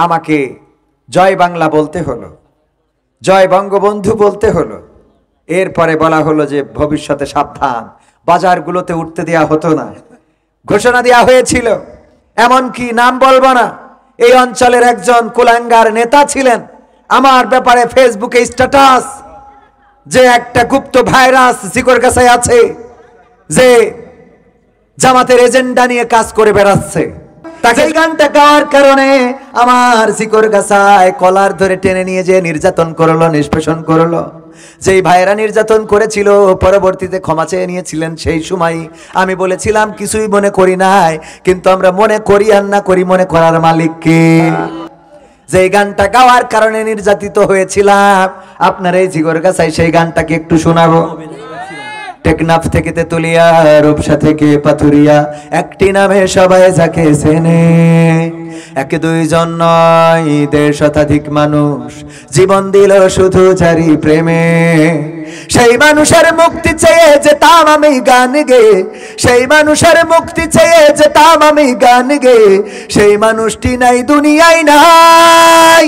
আমাকে জয় বাংলা বলতে হলো, জয় বঙ্গবন্ধু বলতে হলো। এরপরে বলা হলো যে ভবিষ্যতে সাবধান, বাজারগুলোতে উঠতে দেয়া হতো না, ঘোষণা দেওয়া হয়েছিল। এমনকি নাম বলবো না, এই অঞ্চলের একজন কুলাঙ্গার নেতা ছিলেন, আমার ব্যাপারে ফেসবুকে স্ট্যাটাস যে একটা গুপ্ত ভাইরাস জিকরগাছায় আছে, যে জামাতের এজেন্ডা নিয়ে কাজ করে বেড়াচ্ছে। তাকে এই গানটা গাওয়ার কারণে আমার জিকরগাছায় কলার ধরে টেনে নিয়ে যে নির্যাতন করলো, নিষ্পেষণ করলো। যেই ভাইরা নির্যাতন করেছিল পরবর্তীতে ক্ষমা চেয়ে নিয়েছিলেন। সেই সময় আমি বলেছিলাম কিছুই মনে করি নাই, কিন্তু আমরা মনে করি আর না করি, মনে করার মালিক কে? যে গানটা গাওয়ার কারণে নির্যাতিত হয়েছিলাম, আপনার এই জিকরগাছায় সেই গানটাকে একটু শোনাবো। টেকনাফ থেকে তেতুলিয়া, রূপসা থেকে পাথুরিয়া, একটি নামে সবাই যাকে চেনে। এক দুইজন নয়, ১৫০ শতাধিক মানুষ জীবন দিল শুধু যারি প্রেমে। সেই মানুষের মুক্তি চেয়ে যেতাম আমি গান গে, সেই মানুষের মুক্তি চেয়ে যেতাম আমি গান গে। সেই মানুষটি নাই দুনিয়ায় নাই,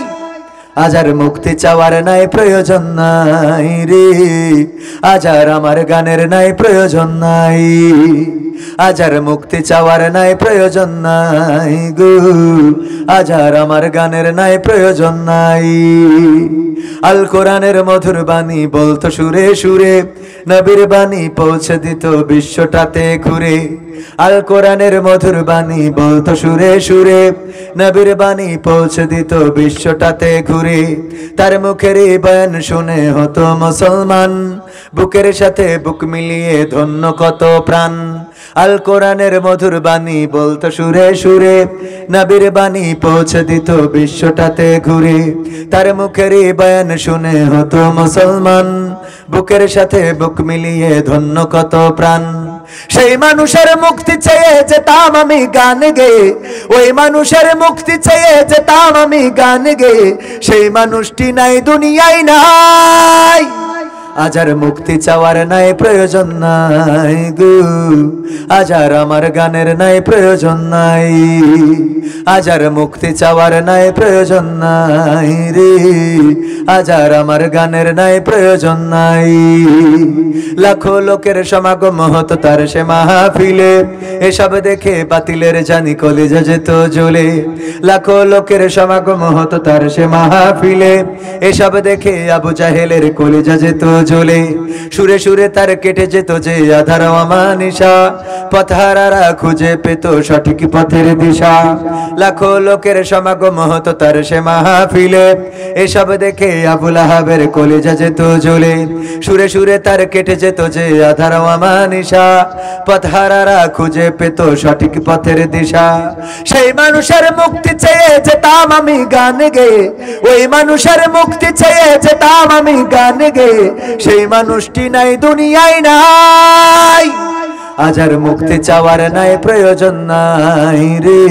আজ আর মুক্তি চাওয়ার নাই প্রয়োজন নাই রে, আজ আর আমার গানের নাই প্রয়োজন নাই, আজ আর মুক্তি চাওয়ার নাই প্রয়োজন নাই গো, আজ আর আমার গানের নাই প্রয়োজন নাই। আল কোরআনের মধুর বাণী বলতো সুরে সুরে, নবীর বাণী পৌঁছে দিত বিশ্বটাতে ঘুরে। আল কোরআনের মধুর বাণী বলতো সুরে সুরে, নবীর বাণী পৌঁছে দিত বিশ্বটাতে ঘুরে। তার মুখের বয়ান শুনে হতো মুসলমান, বুকের সাথে বুক মিলিয়ে ধন্য কত প্রাণ। আল কোরআনের মধুর বাণী বলতো সুরে সুরে, নবীর বাণী পৌঁছে দিত বিশ্বটাতে ঘুরে। তার মুখের বয়ান শুনে হতো মুসলমান, বুকের সাথে বুক মিলিয়ে ধন্য কত প্রাণ। সেই মানুষের মুক্তি চেয়ে যেতাম আমি গান গে, ওই মানুষের মুক্তি চেয়ে যেতাম আমি গান গে। সেই মানুষটি নাই দুনিয়ায় নাই, আজ আর মুক্তি চাওয়ার নাই প্রয়োজন নাই গো, আজ আর আমার গানের নাই প্রয়োজন নাই, আজ আর মুক্তি চাওয়ার নাই প্রয়োজন নাই রে, আজ আর আমার গানের নাই প্রয়োজন নাই। লাখো লোকের সমাগম হতো তার সে মাহফিলে, এসব দেখে বাতিলের জানি কলেজা যেত জ্বলে। লাখো লোকের সমাগম হতো তার সে মাহফিলে, এসব দেখে আবু জাহেলের কলেজা যেত জ্বলে। সুরে সুরে তার কেটে যেত যে আধার অমানিসা, পথহারারা খুঁজে পেত সঠিক পথের দিশা। লাখো লোকের সমাগম হতো তার সে মাহফিলে, এসব দেখে আবু লাহাবের কলেজা যেত জ্বলে। সুরে সুরে তার কেটে যেত যে আধার অমানিসা, পথহারারা খুঁজে পেত সঠিক পথের দিশা। সেই মানুষের মুক্তি চেয়ে যেতাম আমি গান গে, ওই মানুষের মুক্তি চেয়ে যেতাম আমি গান গে। সেই মানুষটি নাই দুনিয়ায় নাই, আজ আর মুক্তি চাওয়ার নাই প্রয়োজন নাই রে,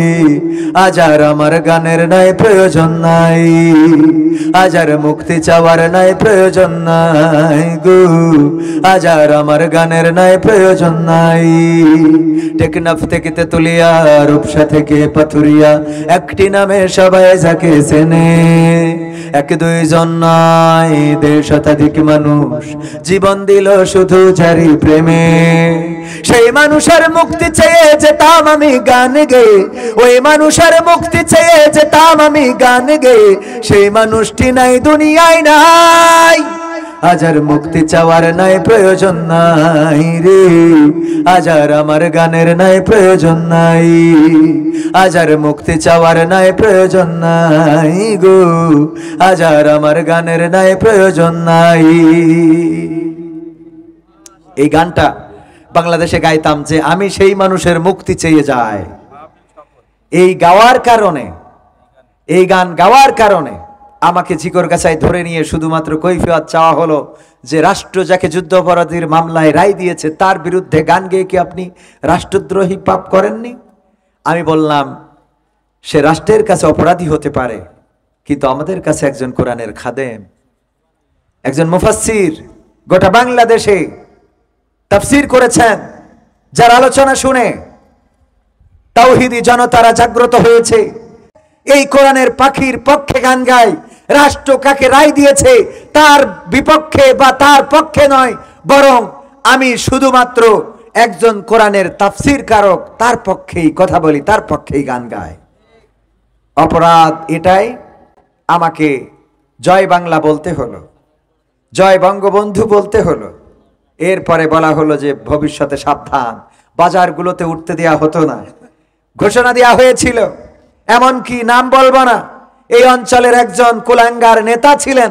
আজ আর আমার গানের নাই প্রয়োজন নাই, আজ আর মুক্তি চাওয়ার নাই প্রয়োজন নাই গো, আজ আর আমার গানের নাই প্রয়োজন নাই। টেকনাফ থেকে তেতুলিয়া, রূপসা থেকে পাথুরিয়া, একটি নামে সবাই যাকে চেনে। এক দুইজন নয়, ১৫০ শতাধিক মানুষ জীবন দিল শুধু যারি প্রেমে। সেই মানুষের মুক্তি চেয়ে যেতাম আমি গান গে, ওই মানুষের মুক্তি চেয়ে যেতাম আমি গান গে। সেই মানুষটি নাই দুনিয়ায় নাই, আজ আর মুক্তি চাওয়ার নাই প্রয়োজন নাই রে, আজ আর আমার গানের নাই প্রয়োজন নাই, আজ আর মুক্তি চাওয়ার নাই প্রয়োজন নাই গো, আজ আর আমার গানের নাই প্রয়োজন নাই। এই গানটা বাংলাদেশে গাইতাম যে আমি সেই মানুষের মুক্তি চেয়ে যাই। এই গাওয়ার কারণে, এই গান গাওয়ার কারণে আমাকে জিকরগাছায় ধরে নিয়ে শুধুমাত্র কৈফিয়ত চাওয়া হলো যে রাষ্ট্র যাকে যুদ্ধাপরাধীর মামলায় রায় দিয়েছে তার বিরুদ্ধে গান গেয়ে কি আপনি রাষ্ট্রদ্রোহী পাপ করেননি? আমি বললাম সে রাষ্ট্রের কাছে অপরাধী হতে পারে, কিন্তু আমাদের কাছে একজন কোরআনের খাদেম, একজন মুফাসসির গোটা বাংলাদেশে তাফসীর করেছেন, যার আলোচনা শুনে তাওহীদি জনতারা জাগ্রত হয়েছে, এই কোরআনের পাখির পক্ষে গান গায়। রাষ্ট্র কাকে রায় দিয়েছে তার বিপক্ষে বা তার পক্ষে নয়, বরং আমি শুধুমাত্র একজন কোরআনের তাফসীর কারক, তার পক্ষেই কথা বলি, তার পক্ষেই গান গায়। অপরাধ এটাই, আমাকে জয় বাংলা বলতে হলো, জয় বঙ্গবন্ধু বলতে হলো। এরপরে বলা হলো যে ভবিষ্যতে সাবধান, বাজারগুলোতে উঠতে দেয়া হতো না, ঘোষণা দেওয়া হয়েছিল। এমনকি নাম বলবো না, এই অঞ্চলের একজন কুলাঙ্গার নেতা ছিলেন,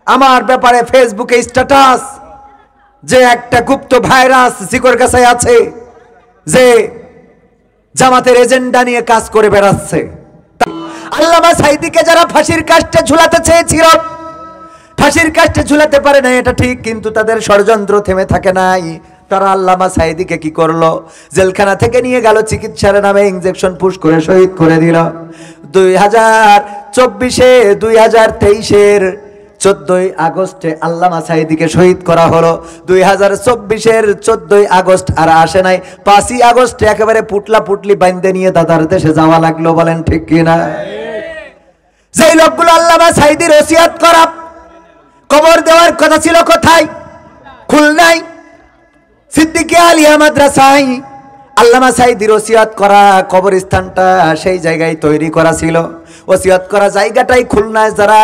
আমার ব্যাপারে ফেসবুকে স্ট্যাটাস যে একটা গুপ্ত ভাইরাস জিকরগাছায় আছে, যে জামাতের এজেন্ডা নিয়ে কাজ করে বেড়াচ্ছে। আল্লামা সাঈদীকে যারা ফাঁসির কাস্টে ঝুলাতে চেয়েছিল, ফাঁসির কাস্টে ঝুলাতে পারে না, এটা ঠিক, কিন্তু তাদের ষড়যন্ত্র থেমে থাকে নাই। তারা আল্লামা সাঈদীকে কি করলো, জেলখানা থেকে নিয়ে গেল, চিকিৎসার নামে ইনজেকশন পুশ করে শহীদ করে দিল। 2024-এ 2023-এর 14ই আগস্টে আল্লামা সাঈদীকে শহীদ করা হলো। 2024-এর 14ই আগস্ট আর আসে নাই, 5ই আগস্টে একেবারে পুটলা পুটলি বাইন্দে নিয়ে দাদার দেশে যাওয়া লাগলো। বলেন ঠিক কিনা? যেই লোকগুলো আল্লামা সাঈদীর ওসিয়াত করা কবর দেওয়ার কথা ছিল কোথায়? খুলনায় সিদ্দিকিয়া আলিয়া মাদ্রাসায় আল্লামা সাঈদীর ওসিয়াত করা কবরস্থানটা সেই জায়গায় তৈরি করা ছিল। ওসিয়াত করা জায়গাটাই খুলনায় যারা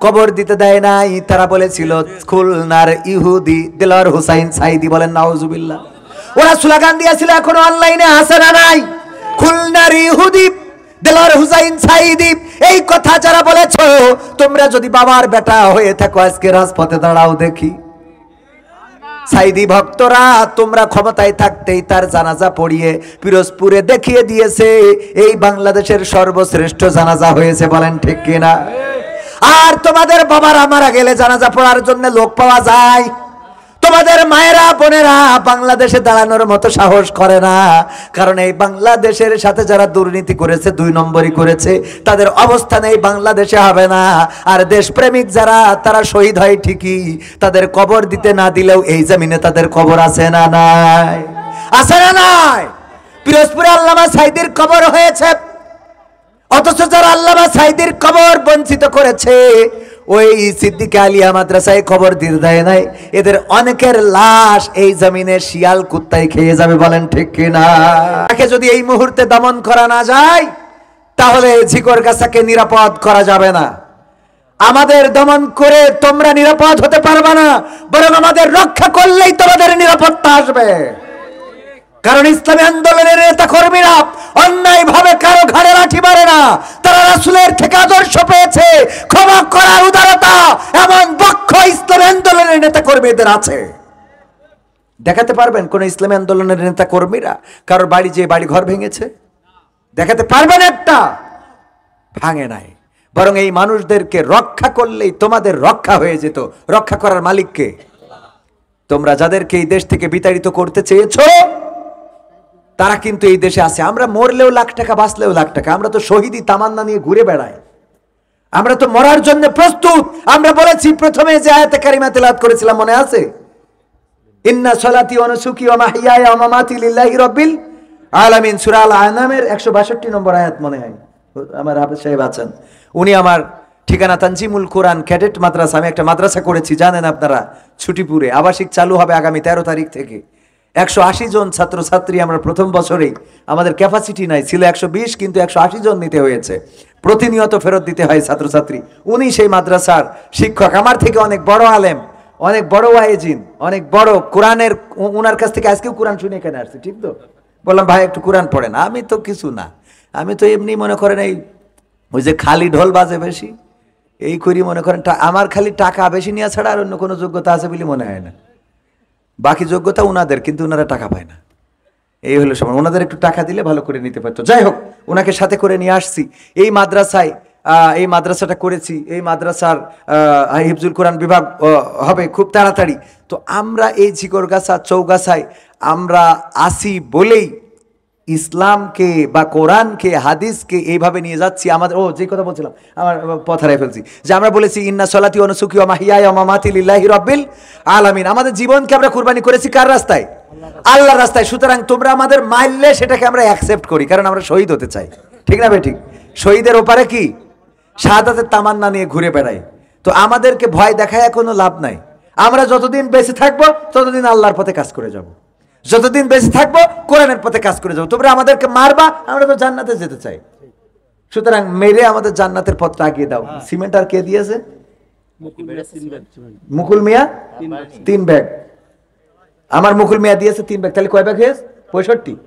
কবর দিতে দেয় নাই, তারা বলেছিল খুলনার ইহুদি দেলোয়ার হোসাইন সাঈদী। বলেন নাউজুবিল্লাহ। ওরা স্লোগান দিয়েছিল, এখনো অনলাইনে আছে না নাই, খুলনার ইহুদি দেলোয়ার হোসাইন সাঈদী। এই কথা যারা বলেছো, তোমরা যদি বাবার বেটা হয়ে থাকো, আজকে রাজপথে দাঁড়াও দেখি। সাঈদী ভক্তরা তোমরা ক্ষমতায় থাকতেই তার জানাজা পড়িয়ে পিরোজপুরে দেখিয়ে দিয়েছে এই বাংলাদেশের সর্বশ্রেষ্ঠ জানাজা হয়েছে। বলেন ঠিক কিনা? আর তোমাদের বাবারা মারা গেলে জানাজা পড়ার জন্য লোক পাওয়া যায়, তোমাদের মায়েরা বোনেরা বাংলাদেশে দাঁড়ানোর মতো সাহস করে না। কারণ এই বাংলাদেশের সাথে যারা দুর্নীতি করেছে, 2 নম্বরই করেছে, তাদের অবস্থান এই বাংলাদেশে হবে না। আর দেশপ্রেমিক যারা, তারা শহীদ হয় ঠিকই, তাদের কবর দিতে না দিলেও এই জমিনে তাদের কবর আছে না নাই? আছে না নাই? পিরোজপুরে আল্লামা সাঈদীর কবর হয়েছে, অথচ যারা আল্লামা সাঈদীর কবর বঞ্চিত করেছে, ওই সিদ্দিকিয়া আলিয়া মাদ্রাসায় খবর দিতে দেয় নাই, এদের অনেকের লাশ এই জমিনে শিয়াল কুত্তায় খেয়ে যাবে। বলেন ঠিক কিনা? তাকে যদি এই মুহূর্তে দমন করা না যায়, তাহলে জিকরগাছাকে নিরাপদ করা যাবে না। আমাদের দমন করে তোমরা নিরাপদ হতে পারবে না, বরং আমাদের রক্ষা করলেই তোমাদের নিরাপত্তা আসবে। কারণ ইসলামী আন্দোলনের নেতা কর্মীরা অন্যায় ভাবে কারো ঘাড়ে লাঠি মারে না, তারা রাসূলের থেকে আদর্শ পেয়েছে, ক্ষমা করার উদারতা, এমন পক্ষ ইসলামী আন্দোলনের নেতা কর্মীদের আছে। দেখাতে পারবেন কোন ইসলামী আন্দোলনের নেতা কর্মীরা কারোর বাড়ি যে বাড়ি ঘর ভেঙেছে? দেখাতে পারবেন একটা? ভাঙে নাই। বরং এই মানুষদেরকে রক্ষা করলেই তোমাদের রক্ষা হয়ে যেত। রক্ষা করার মালিককে? তোমরা যাদেরকে এই দেশ থেকে বিতাড়িত করতে চেয়েছো, তারা কিন্তু এই দেশে আছে। আমরা মরলেও লাখ টাকা, বাঁচলেও লাখ টাকা। আমরা তো শহীদি তামান্না নিয়ে ঘুরে বেড়াই, আমরা তো মরার জন্য প্রস্তুত। আমরা বলেছি প্রথমে যে আয়াতে কারিমা তেলাওয়াত করেছিলাম, মনে আছে? ইন্না সলাতি ওয়া নুসুকি ওয়া মাহইয়ায়া ওয়া মামাতি লিল্লাহি রাব্বিল আলামিন, সূরা আল আনামের 162 নম্বর আয়াত মনে হয়। আমার হাফেজ সাহেব আছেন, উনি আমার ঠিকানা তানজিমুল কোরআন ক্যাডেট মাদ্রাসা। আমি একটা মাদ্রাসা করেছি, জানেন আপনারা, ছুটিপুরে। আবাসিক চালু হবে আগামী 13 তারিখ থেকে। 180 জন ছাত্রছাত্রী আমরা প্রথম বছরেই, আমাদের ক্যাপাসিটি নাই, ছিল 120, কিন্তু 180 জন নিতে হয়েছে। প্রতিনিয়ত ফেরত দিতে হয় ছাত্রছাত্রী। উনি সেই মাদ্রাসার শিক্ষক, আমার থেকে অনেক বড় আলেম, অনেক বড় ওয়াইজিন, অনেক বড় কোরআনের। উনার কাছ থেকে আজকেও কোরআন শুনে এখানে আসছে। ঠিক তো? বললাম ভাই একটু কোরআন পড়েন। আমি তো কিছু না, আমি তো এমনি মনে করেন এই ওই যে খালি ঢোল বাজে বেশি, এই করি মনে করেন। আমার খালি টাকা বেশি নেওয়া ছাড়া আর অন্য কোনো যোগ্যতা আছে বলে মনে হয় না। বাকি যোগ্যতা উনাদের, কিন্তু উনারা টাকা পায় না। এই হলো সময়, ওনাদের একটু টাকা দিলে ভালো করে নিতে পারতো। যাই হোক, ওনাকে সাথে করে নিয়ে আসছি এই মাদ্রাসায়। এই মাদ্রাসাটা করেছি, এই মাদ্রাসার হিফজুল কোরআন বিভাগ হবে খুব তাড়াতাড়ি। তো আমরা এই জিকরগাছা চৌগাছায় আমরা আসি বলেই ইসলামকে বা কোরআনকে, হাদিসকে এইভাবে নিয়ে যাচ্ছি। আমাদের যে কথা বলছিলাম, আমার পথ হারিয়ে ফেলছি, যে আমরা বলেছি ইন্না সলাতি ওয়া নুসুকি ওয়া মাহইয়ায়া ওয়া মামাতি লিল্লাহি রাব্বিল আলামিন। আমাদের জীবনকে আমরা কুরবানি করেছি কার রাস্তায়? আল্লাহর রাস্তায়। সুতরাং তোমরা আমাদের মারলে সেটাকে আমরা অ্যাকসেপ্ট করি, কারণ আমরা শহীদ হতে চাই। ঠিক না ভাই ঠিক? শহীদের ওপারে কি শাহাদাতের তামান্না নিয়ে ঘুরে বেড়ায়। তো আমাদেরকে ভয় দেখায় কোনো লাভ নাই। আমরা যতদিন বেঁচে থাকবো ততদিন আল্লাহর পথে কাজ করে যাব, যতদিন বেঁচে থাকবো কোরআনের পথে কাজ করে যাবো। তোমরা আমাদেরকে মারবা, আমরা তো জান্নাতে যেতে চাই। সুতরাং মেরে আমাদের জান্নাতের পথটা আগিয়ে দাও। সিমেন্ট আর কে দিয়েছে? মুকুল মিয়া 3 ব্যাগ। আমার মুকুল মিয়া দিয়েছে 3 ব্যাগ। তাহলে কয় ব্যাগ হয়েছে? 65।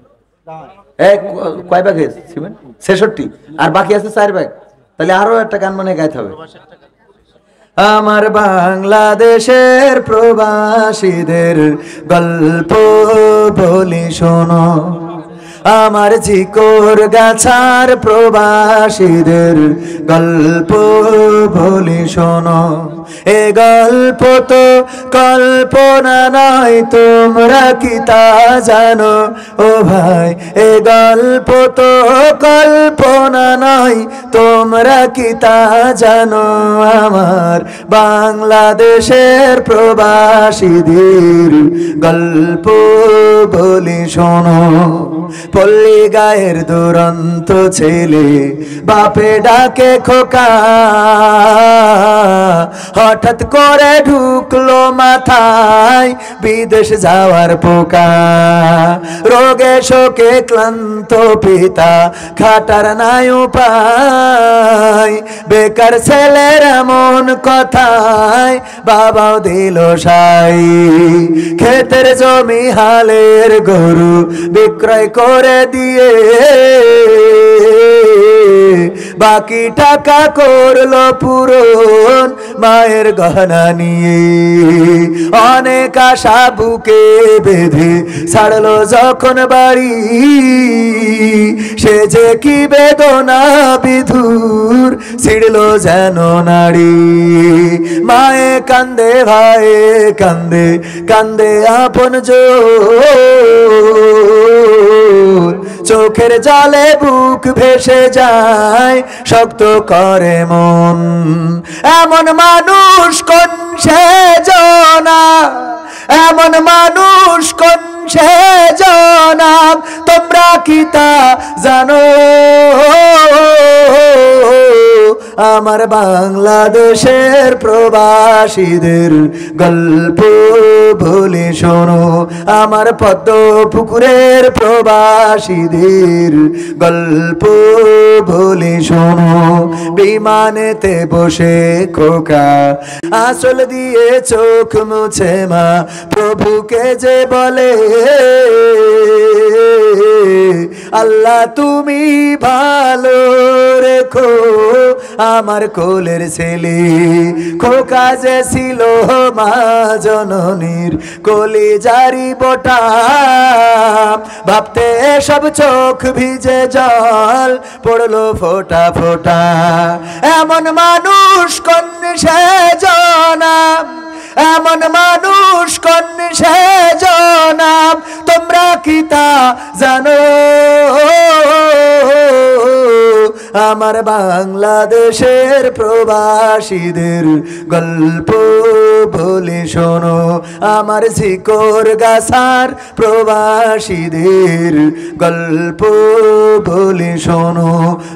কয় ব্যাগ হয়েছে সিমেন্ট? 66। আর বাকি আছে 4 ব্যাগ। তাহলে আরো একটা গান মনে গাইতে হবে। আমার বাংলাদেশের প্রবাসীদের গল্প বলি শোনো, আমার চিকর গাছার প্রবাসীদের গল্প বলি শোনো। এ গল্প তো কল্পনা নয়, তোমরা কি তা জানো ও ভাই? এ গল্প তো কল্পনা নয়, তোমরা কি তা জানো? আমার বাংলাদেশের প্রবাসীদের গল্প বলি শোনো। পল্লী গায়ের দুরন্ত ছেলে বাপে ডাকে খোকা, হঠাৎ করে ঢুকলো মাথায় বিদেশ যাওয়ার পোকা। রোগে শোকে ক্লান্ত পিতা খাটার নাই উপায়, বেকার ছেলের এমন কথায় বাবাও দিল সাই। ক্ষেতের জমি হালের গরু বিক্রয় করে দিয়ে বাকি টাকা করলো পূরণ মায়ের গহনা নিয়ে। অনেক আশা বুকে বেঁধে ছাড়লো যখন বাড়ি, সে যে কি বেদনা বিধুর ছিড়লো যেন নাড়ি। মায়ে কান্দে ভাইয়ে কান্দে, কান্দে আপন চোখের জলে বুক ভেসে যায়, শক্ত করে মন। এমন মানুষ কোন সে জনা, এমন মানুষ কোন সে জনা, তোমরা কি তা জানো? আমার বাংলাদেশের প্রবাসীদের গল্প বলে শোনো, আমার পদ্ম পুকুরের প্রবাসীদের গল্প বলে শোনো। বিমানেতে বসে খোকা আঁচল দিয়ে চোখ মুছে মা প্রভুকে যে বলে, আল্লাহ তুমি ভালো রেখো আমার কোলের ছেলে। খোকা যে ছিল মা জননীর কলিজারি বোটা, ভাবতে সব চোখ ভিজে জল পড়লো ফোঁটা ফোঁটা। এমন মানুষ কোন সে জনা, এমন মানুষ কোন সে জনা, তোমরা কি তা জানো? আমার বাংলাদেশের প্রবাসীদের গল্প বলে শোনো, আমার ঝিকর গাছার প্রবাসীদের গল্প বলে শোনো।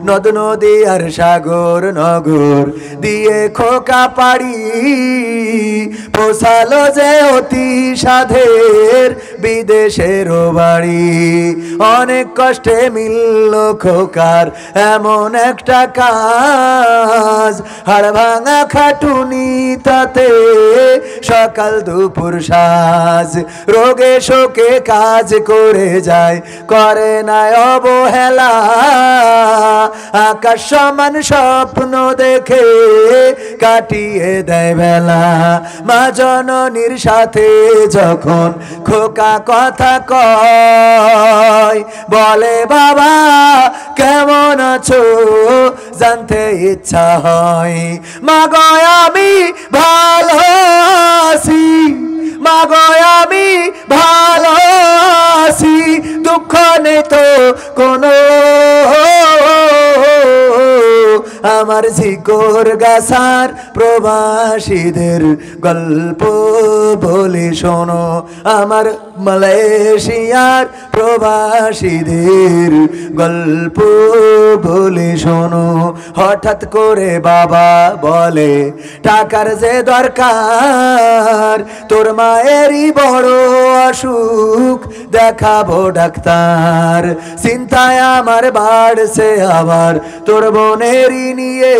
নদ নদী আর সাগর নগর দিয়ে খোকা পাড়ি, পোষালো যে অতি সাধের বিদেশের বাড়ি। অনেক কষ্টে মিলল খোকার এমন একটা কাজ, হাড় ভাঙা খাটুনি তাতে সকাল দুপুর সাজ। রোগে শোকে কাজ করে যায়, করে না অবহেলা, আকাশ সমান স্বপ্ন দেখে কাটিয়ে দেয় বেলা। মা জননীর সাথে যখন খোকা কথা কয়, বলে বাবা কেমন আছো জানতে ইচ্ছা হয়। মা গো আমি ভালো আছি, মা গো আমি ভালো আছি, দুঃখ নেই তো কোনো, আমার ঝিকর গাছার প্রবাসীদের গল্প বলি শোনো, আমার মালয়েশিয়ার প্রবাসীদের গল্প বলি শোনো। হঠাৎ করে বাবা বলে টাকার যে দরকার, তোর মায়েরই বড় অসুখ, দেখাবো ডাক্তার। চিন্তায় আমার বাড়ছে আবার তোর বোনেরই নিয়ে,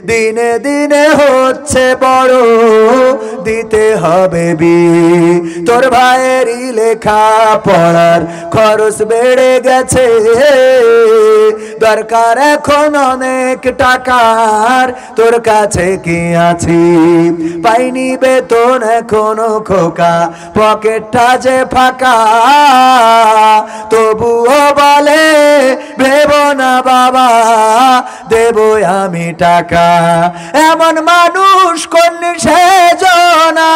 দিনে দিনে হচ্ছে বড়, দিতে হবে বিয়ে। তোর ভাইয়েরই লেখা পড়ার খরচ বেড়ে গেছে, দরকার এখন অনেক টাকার, তোর কাছে কি আছে? পাইনি বেতন এখনো খোকা, পকেটটা যে ফাঁকা, তবুও বলে ভেবো না বাবা, দেবো আমি টাকা। এমন মানুষ কোন সেজনা,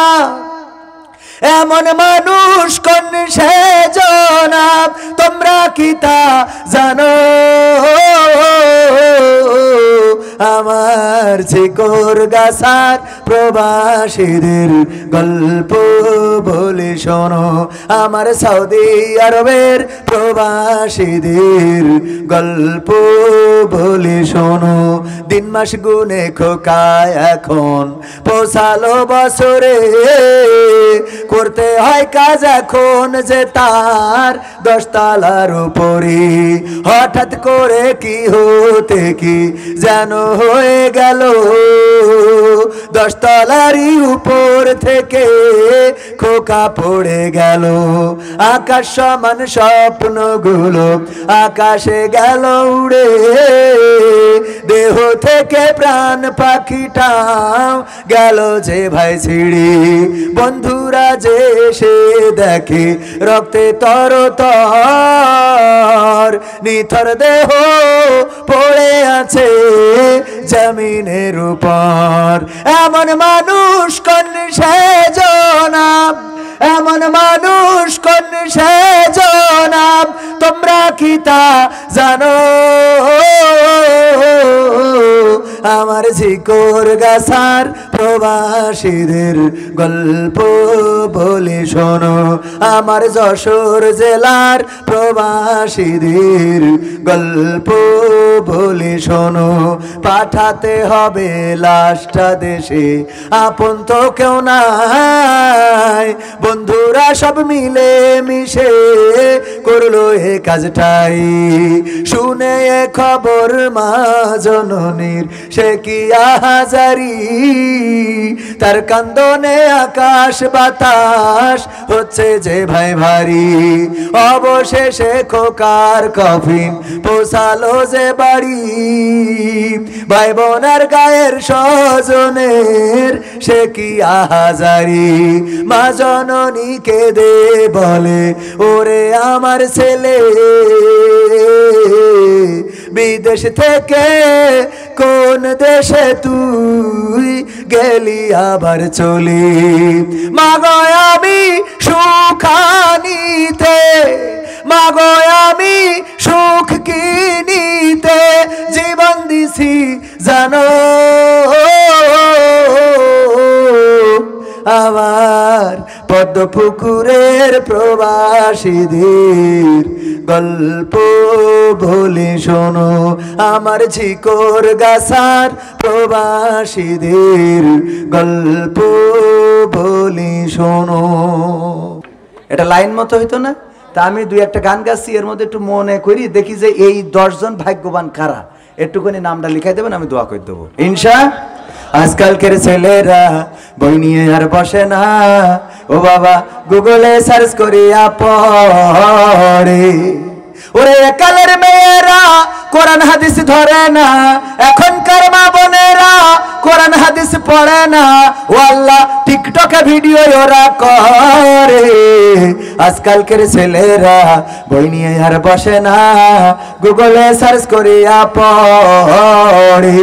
এমন মানুষ কোন সেজনা, তোমরা কি তা জানো? আমার ঝিকর গাছার প্রবাসীদের গল্প বলি শোনো, আমার সৌদি আরবের প্রবাসীদের গল্প বলি শোনো। দিন মাস গুনে খোকায় এখন পৌঁছালো বছরে, করতে হয় কাজ এখন যে তার 10 তলার উপরে। হঠাৎ করে কি হতে কি যেন হয়ে গেল, 10 তলারই উপর থেকে খোকা পড়ে গেল। আকাশ সমান স্বপ্নগুলো আকাশে গেল উড়ে, দেহ থেকে প্রাণ পাখিটাও গেল যে ভাই ছিড়ে। বন্ধুরা যে এসে দেখে রক্তে তরতর, নিথর দেহ পড়ে আছে জমিনের উপর। এমন মানুষ কোন সেজনা, এমন মানুষ কোন সেজনা, তোমরা কি তা জানো? আমার ঝিকর গাছার প্রবাসীদের গল্প বলি শোনো, আমার যশোর জেলার প্রবাসীদের গল্প বলি শোনো। পাঠাতে হবে লাশটা দেশে, আপন তো কেউ নাই, বন্ধুরা সব মিলে মিশে করলো এ কাজটাই। শুনে এ খবর মা জননীর সে কি আহাজারি, তার কান্দনে আকাশ বাতাস হচ্ছে যে ভাই ভারী। অবশেষে খোকার কফিন পৌঁছালো যে বাড়ি, ভাই বোনের গায়ের স্বজনের সে কি আহাজারি। মা জননী কেঁদে বলে ওরে আমার ছেলে, বিদেশ থেকে কোন দেশে তুই গেলি আবার চলি। মাগো আমি সুখানিতে, মাগো আমি সুখ কিনিতে জীবন দিছি জানো। আমার পদ্ম পুকুরের প্রবাসীদের গল্প বলি শোনো, আমার ঝিকর গাছার প্রবাসীদের গল্প বলি শোনো। এটা লাইন মতো হইতো না? তা আমি 2-1টা গান গাচ্ছি, এর মধ্যে একটু মনে করি দেখি যে এই 10 জন ভাগ্যবান কারা, একটুখানি নামটা লিখাই দেবেন, আমি দোয়া করে দেবো ইনশা। আজকালকের ছেলেরা বই নিয়ে আর বসে না, ও বাবা গুগলে সার্চ করিয়া পড়ে। ওরে কালের মেয়েরা কোরআন হাদিস ধরে না, এখনকার মা বোনেরা কোরআন হাদিস পড়ে না, ও আল্লাহ টিকটকে ভিডিও ওরা করে। আজকালকের ছেলেরা বই নিয়ে আর বসে না, গুগলে সার্চ করিয়া পড়ে।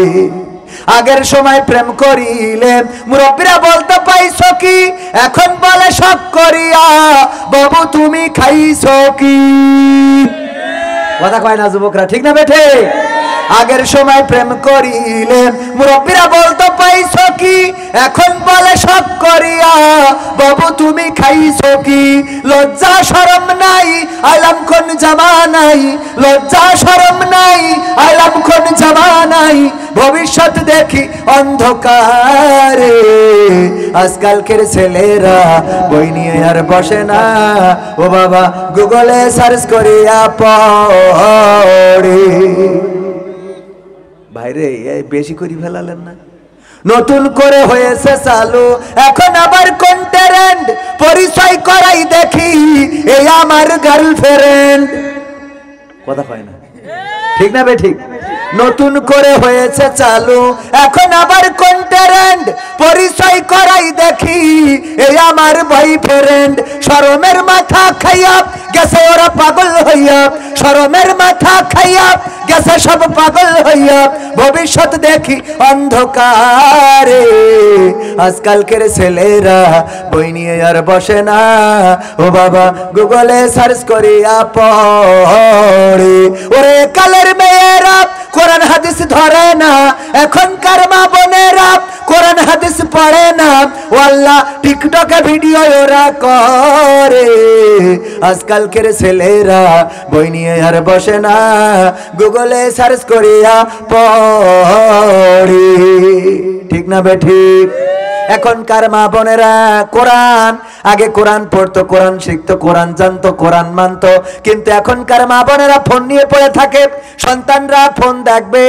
আগের সময় প্রেম করিলে মুরব্বীরা বলতে পাইছো কি, এখন বলে শখ করিয়া বাবু তুমি খাইছো কি। কথা কয় না যুবকরা, ঠিক না বেঠে? আগের সময় প্রেম করিলেন মুরব্বীরা বলতো পাইছো কি, এখন বলে শখ করিয়া বাবু তুমি খাইছো কি। লজ্জা শরম নাই আইলাম কোন জামানাই, লজ্জা শরম নাই আইলাম কোন জামানাই, ভবিষ্যৎ দেখি অন্ধকারে। আজকালকের ছেলেরা বই নিয়ে আর বসে না, ও বাবা গুগলে সার্চ করিয়া পড়ে। ভাইরে বেশি করে ফেলালেন না? নতুন করে হয়েছে চালু এখন আবার কন্টেন্ট, পরিচয় করাই দেখি এই আমার গার্লফ্রেন্ড। কথা হয় না, ঠিক না বে ঠিক? নতুন করে হয়েছে চালু এখন আবার কন্টেন্ট, পরিচয় করাই দেখি এই আমার বয়ফ্রেন্ড। শরমের মাথা খাইয়া গেছে ওরা পাগল হইয়া, শরমের মাথা খাইয়া গেছে সব পাগল হইয়া, ভবিষ্যৎ দেখি অন্ধকারে। আজকালকের ছেলেরা বই নিয়ে আর বসে না, ও বাবা গুগলে সার্চ করিয়া পড়ে। ওরে কালের মেয়েরা কোরআন হাদিস ধরে না, এখনকার মা বোনেরা কোরআন হাদিস পড়ে না, ওয়াল্লাহ টিকটকে ভিডিও ওরা করে। আজকালকের ছেলেরা বই নিয়ে আর বসে না, গুগলে সার্চ করিয়া পড়ে। ঠিক না বে ঠিক? এখনকার মা বোনেরা কোরআন, আগে কোরআন পড়তো, কোরআন শিখতো, কোরআন জানতো, কোরআন মানতো, কিন্তু এখনকার মা বোনেরা ফোন নিয়ে পড়ে থাকে। সন্তানরা ফোন দেখবে,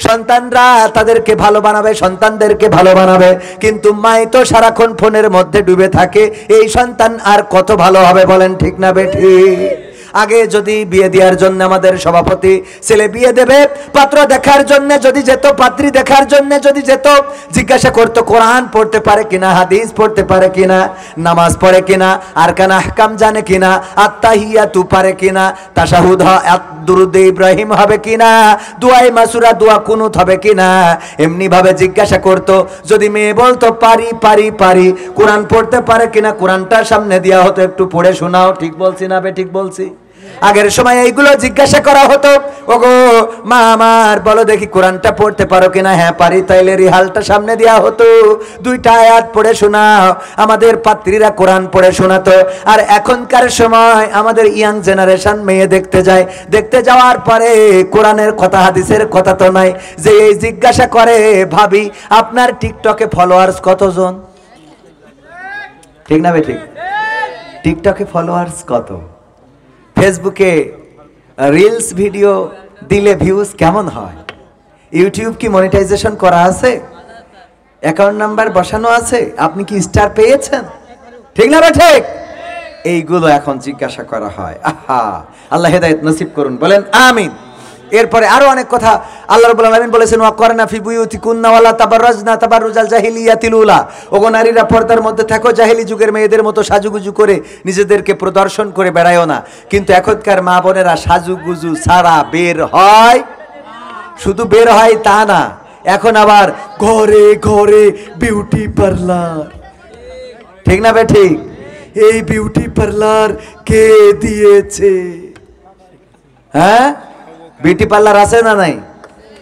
সন্তানরা তাদেরকে ভালো বানাবে, সন্তানদেরকে ভালো বানাবে, কিন্তু মাই তো সারাক্ষণ ফোনের মধ্যে ডুবে থাকে। এই সন্তান আর কত ভালো হবে বলেন? ঠিক না বেঠি? আগে যদি বিয়ে দেওয়ার জন্য আমাদের সভাপতি ছেলে বিয়ে দেবে, পাত্র দেখার জন্য যদি যেত, পাত্রী দেখার জন্য যদি যেত, জিজ্ঞাসা করতো কোরআন পড়তে পারে কিনা, হাদিস পড়তে পারে কিনা, নামাজ পড়ে কিনা, আরকান আহকাম জানে কিনা, আত্তাহিয়াতু পারে কিনা, তাশাহুদ দুরুদ ইব্রাহিম হবে কিনা, দুআয়ে মাসুরা দোয়া কুনুত হবে কিনা, এমনি ভাবে জিজ্ঞাসা করতো। যদি মেয়ে বলতো পারি পারি পারি, কোরআন পড়তে পারে কিনা, কোরআনটা সামনে দেওয়া হতো, একটু পড়ে শোনাও। ঠিক বলছি না বে ঠিক বলছি? আগের সময় এইগুলো জিজ্ঞাসা করা হতো, ওগো মা আমার বলো দেখি কোরআনটা পড়তে পারো কিনা, হ্যাঁ পারি, তাইলে রিহালটা সামনে দেওয়া হতো, দুইটা আয়াত পড়ে শোনাও। আমাদের পাত্রীরা কোরআন পড়ে শোনাতো। আর এখনকার সময় আমাদের ইয়াং জেনারেশন মেয়ে দেখতে যায়, দেখতে যাওয়ার পরে কোরআনের কথা হাদিসের কথা তো নাই, যে এই জিজ্ঞাসা করে ভাবি আপনার টিকটকে ফলোয়ার্স কতজন? ঠিক না বে ঠিক? টিকটকে ফলোয়ার্স কত? ফেসবুকে রিলস ভিডিও দিলে ভিউজ কেমন হয়? ইউটিউব কি মনিটাইজেশন করা আছে? অ্যাকাউন্ট নাম্বার বসানো আছে? আপনি কি স্টার পেয়েছেন? ঠিক না ঠিক? এইগুলো এখন জিজ্ঞাসা করা হয়। আহা, আল্লাহ হেদায়েত নসিব করুন, বলেন আমিন। এরপরে আরো অনেক কথা আল্লাহ রাব্বুল আলামিন বলেছেন, ওয়াকরনা ফি বুয়ুতিকুন্না ওয়ালা তাবাররাজনা তাবাররুজাল জাহিলিয়াতিল উলা। ওগো নারীরা পর্দার মধ্যে থাকো, জাহেলি যুগের মেয়েদের মতো সাজুগুজু করে নিজেদেরকে প্রদর্শন করে বেড়ায়ও না। কিন্তু এখনকার মা বোনেরা সাজুগুজু ছাড়া বের হয়, শুধু বের হয় তা না, এখন আবার ঘরে ঘরে বিউটি পার্লার। ঠিক না বে ঠিক? এই বিউটি পার্লার কে দিয়েছে? হ্যাঁ, বিউটি পার্লার আছে না নাই?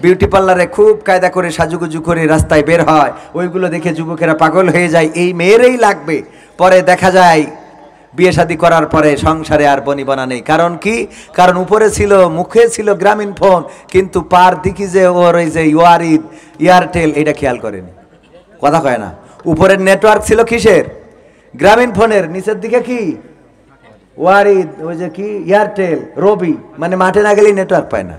বিউটি পার্লারে খুব কায়দা করে সাজুগুজু করে রাস্তায় বের হয়, ওইগুলো দেখে যুবকেরা পাগল হয়ে যায়, এই মেয়েরই লাগবে। পরে দেখা যায় বিয়ে শাদী করার পরে সংসারে আর বনিবনা নেই। কারণ কি? কারণ উপরে ছিল, মুখে ছিল গ্রামীণ ফোন, কিন্তু পার দিকে যে ওর ওই যে ওয়ারিদ এয়ারটেল, এটা খেয়াল করেনি। কথা কয় না? উপরের নেটওয়ার্ক ছিল কিসের? গ্রামীণ ফোনের, নিচের দিকে কি ওয়ারিদ, ওই যে কি এয়ারটেল, রবি, মানে মাঠে না গেলেই নেটওয়ার্ক পায় না,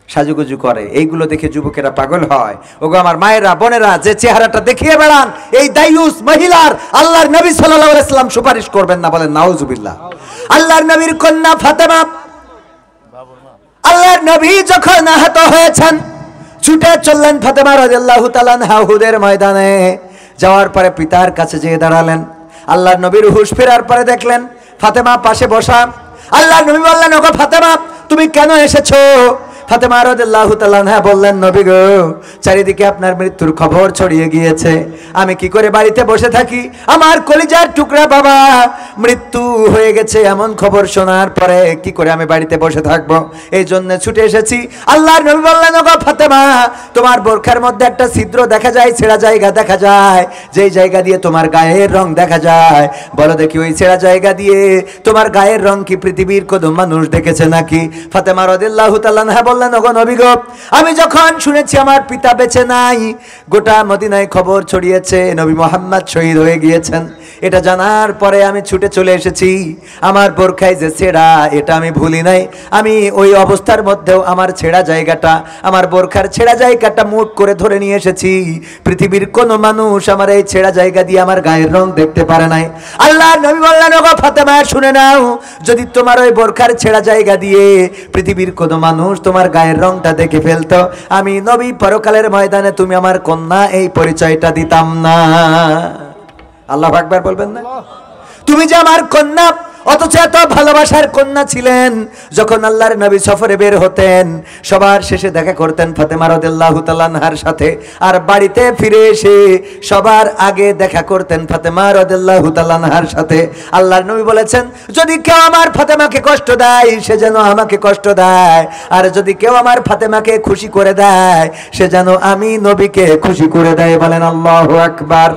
সাজুগুজু করে। এইগুলো দেখে যুবকেরা পাগল হয়। ওগো আমার মায়েরা বোনেরা, যে চেহারাটা দেখিয়ে বেড়ান, এই দায়ুস মহিলার আল্লাহর নবী সাল্লাল্লাহু আলাইহি সাল্লাম সুপারিশ করবেন না, বলেন নাউজুবিল্লাহ। আল্লাহর নবীর কন্যা ফাতেমা, আল্লাহর নবী যখন আহত হয়েছেন, ছুটে চললেন ফাতেমা রাদিয়াল্লাহু তাআলা আনহা উহুদের ময়দানে। যাওয়ার পরে পিতার কাছে যেয়ে দাঁড়ালেন। আল্লাহর নবীর হুঁশ ফেরার পরে দেখলেন ফাতেমা পাশে বসা। আল্লাহর নবী বললেন, ওগো ফাতেমা, তুমি কেন এসেছো? ফাতেমা রাদিয়াল্লাহু তাআলা আনহা বললেন, নবী গো, চারিদিকে আপনার মৃত্যুর খবর ছড়িয়ে গিয়েছে, আমি কি করে বাড়িতে বসে থাকি? আমার কলিজার টুকরা বাবা মৃত্যু হয়ে গেছে এমন খবর শোনার পরে কি করে আমি বাড়িতে বসে থাকবো? এই জন্য ছুটে এসেছি। আল্লাহর নবী বললেন, ওগো ফাতেমা, তোমার বোরখার মধ্যে একটা ছিদ্র দেখা যায়, ছেঁড়া জায়গা দেখা যায়, যেই জায়গা দিয়ে তোমার গায়ের রং দেখা যায়, বলো দেখি ওই ছেঁড়া জায়গা দিয়ে তোমার গায়ের রং কি পৃথিবীর কোনো মানুষ দেখেছে নাকি? ফাতেমা রাদিয়াল্লাহু তাআলা আনহা বললেন, ওগো নবী গো, আমি যখন শুনেছি আমার পিতা বেঁচে নাই, গোটা মদিনায় খবর ছড়িয়েছে নবী মুহাম্মদ শহীদ হয়ে গিয়েছেন, এটা জানার পরে আমি ছুটে চলে এসেছি। আমার বোরখায় যে ছেঁড়া, এটা আমি ভুলি নাই। আমি ওই অবস্থার মধ্যেও আমার ছেঁড়া জায়গাটা, আমার বোরখার ছেঁড়া জায়গাটা মুঠ করে ধরে নিয়ে এসেছি। পৃথিবীর কোনো মানুষ আমার এই ছেঁড়া জায়গা দিয়ে আমার গায়ের রং দেখতে পারে নাই। আল্লাহ নবী বললেন, ওগো ফাতেমা, শুনে নাও, যদি তোমার ওই বোরখার ছেঁড়া জায়গা দিয়ে পৃথিবীর কোনো মানুষ তোমার গায়ের রংটা দেখে ফেলতো, আমি নবী পরকালের ময়দানে তুমি আমার কন্যা এই পরিচয়টা দিতাম না। আল্লাহু আকবার বলবেন না? তুমি যে আমার কন্যা, অথচ এত ভালোবাসার কন্যা ছিলেন। যখন আল্লাহর নবী সফরে বের হতেন, সবার শেষে দেখা করতেন ফাতেমা রাদিয়াল্লাহু তাআলা আনহার সাথে, আর বাড়িতে ফিরে এসে সবার আগে দেখা করতেন ফাতেমা রাদিয়াল্লাহু তাআলা আনহার সাথে। আল্লাহর নবী বলেছেন, যদি কেউ আমার ফাতেমাকে কষ্ট দেয়, সে যেন আমাকে কষ্ট দেয়, আর যদি কেউ আমার ফাতেমাকে খুশি করে দেয়, সে যেন আমি নবীকে খুশি করে দেয়। বলেন আল্লাহু আকবার।